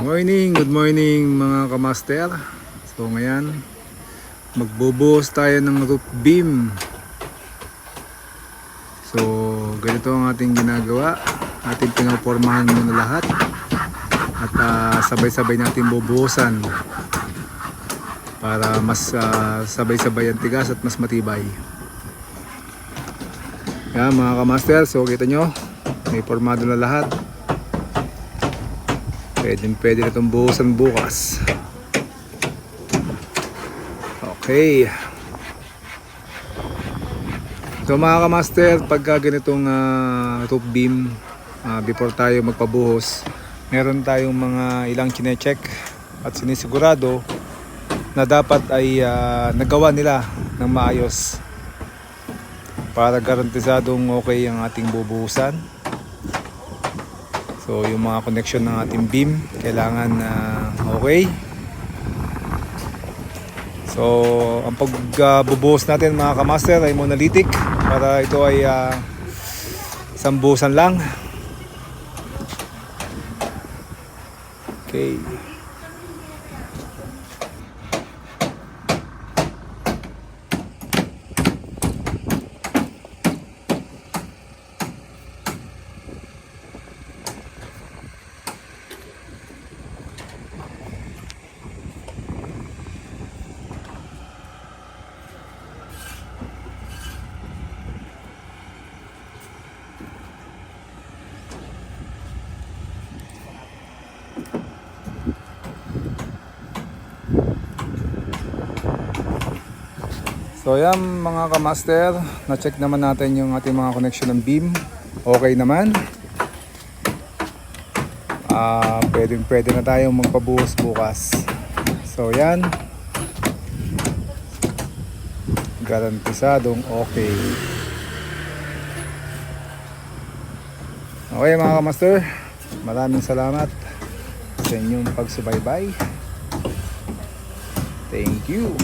Good morning mga kamaster. So ngayon, magbubuhos tayo ng roof beam. So ganito ang ating ginagawa. Ating pinapormahan muna lahat. At sabay-sabay natin bubuhusan para mas sabay-sabay ang tigas at mas matibay. Yan mga kamaster, so kita nyo, may formado na lahat. Pwede na itong buhusan bukas. Okay. So mga kamaster, pagka ganitong roof beam, before tayo magpabuhos, meron tayong mga ilang chine-check at sinisigurado na dapat ay nagawa nila ng maayos para garantisadong okay ang ating bubuhusan. So yung mga connection ng ating beam kailangan okay. So ang pagbubuhos natin mga kamaster ay monolithic para ito ay isang buhusan lang. Okay. So yan mga kamaster, na-check naman natin yung ating mga connection ng beam. Okay naman. Pwede na tayong magpabuhos bukas. So yan, garantisadong okay. Okay mga kamaster, maraming salamat sa inyong pagsubaybay. Thank you.